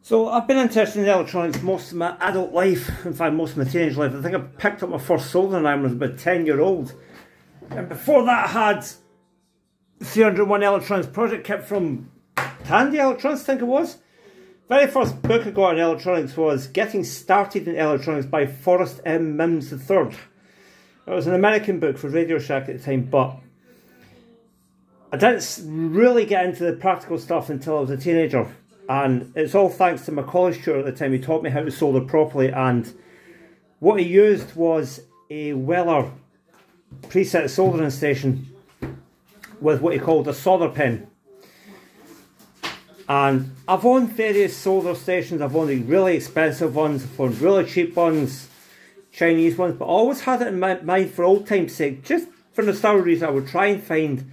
So I've been interested in electronics most of my adult life, in fact most of my teenage life. I think I picked up my first soldering iron when I was about 10-year-old. And before that I had 301 electronics project kit from Tandy Electronics, I think it was. Very first book I got on electronics was Getting Started in Electronics by Forrest M. Mims III. It was an American book for Radio Shack at the time, but I didn't really get into the practical stuff until I was a teenager. And it's all thanks to my college tutor at the time. He taught me how to solder properly, and what he used was a Weller preset soldering station with what he called a solder pen. And I've owned various solder stations. I've owned the really expensive ones, I've owned really cheap ones, Chinese ones, but I always had it in my mind for old time's sake, just for nostalgia reasons. I would try and find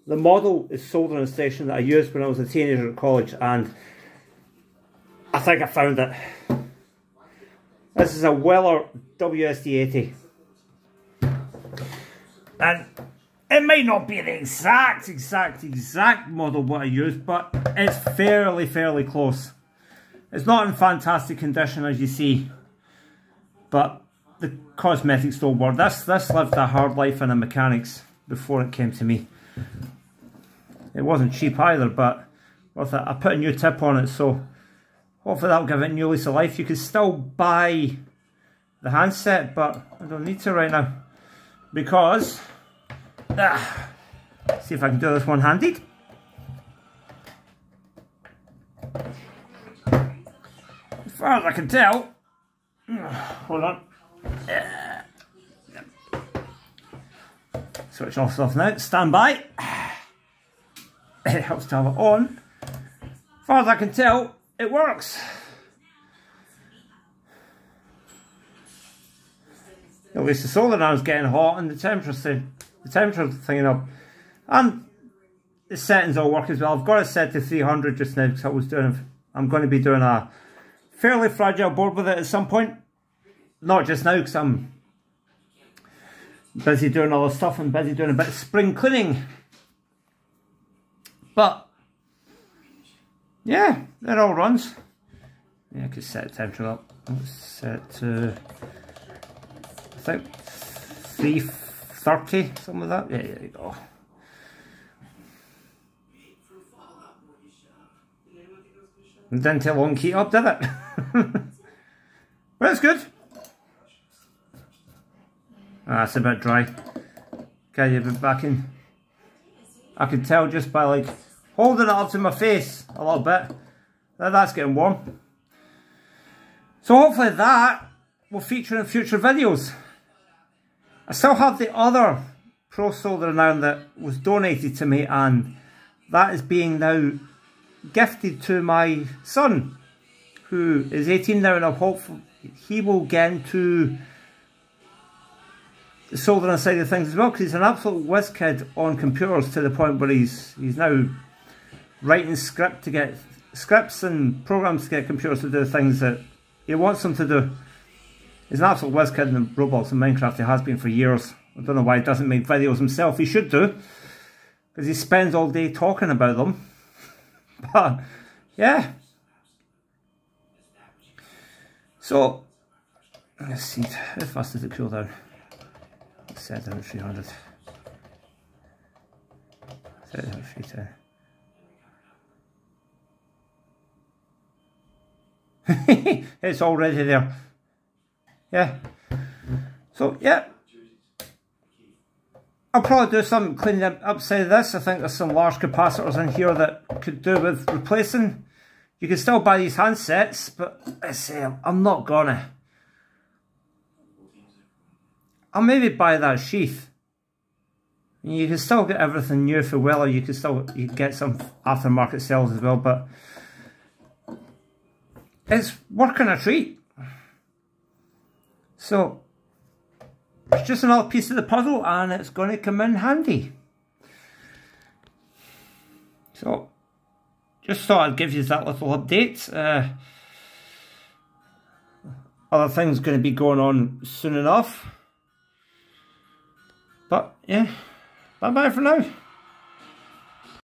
the model of soldering station that I used when I was a teenager at college, and I think I found it. This is a Weller WSD-80. And it might not be the exact model what I used, but it's fairly close. It's not in fantastic condition as you see, but the cosmetics don't work. This lived a hard life in the mechanics before it came to me. It wasn't cheap either, but worth it. I put a new tip on it, so hopefully that'll give it a new lease of life. You can still buy the handset, but I don't need to right now, because see if I can do this one-handed. As far as I can tell, hold on. Switch off stuff now. Stand by. It helps to have it on. As far as I can tell, it works. At least the solder iron's getting hot and the temperature's thinging up. And the settings all work as well. I've got it set to 300 just now because I'm going to be doing a fairly fragile board with it at some point. Not just now because I'm busy doing all this stuff. I'm busy doing a bit of spring cleaning. But yeah, it all runs. Yeah, I could set the temperature up. Let's set it to, I think, 330, something like that. Yeah, there you go. It didn't take long to heat up, did it? But it's good. It's a bit dry. Get you a bit back in. I can tell just by like holding it up to my face a little bit that that's getting warm. So hopefully that will feature in future videos. I still have the other Pro soldering iron that was donated to me, and that is being now gifted to my son, who is 18 now, and I'm hopeful he will get into the soldering side of things as well, because he's an absolute whiz kid on computers to the point where he's now writing scripts and programs to get computers to do things that he wants them to do. He's an absolute whiz kid in Roblox and Minecraft. He has been for years. I don't know why he doesn't make videos himself. He should do, because he spends all day talking about them. But yeah, so let's see, how fast does it cool down? Let's set it down to 300. Set it down to 310. It's already there. Yeah. So yeah, I'll probably do some cleaning up upside of this. I think there's some large capacitors in here that could do with replacing. You can still buy these handsets, but I say I'm not gonna. I'll maybe buy that sheath. You can still get everything new for Weller. You can get some aftermarket sales as well, but it's working a treat. So it's just another piece of the puzzle, and it's going to come in handy. So just thought I'd give you that little update. Other things going to be going on soon enough. But yeah, bye bye for now.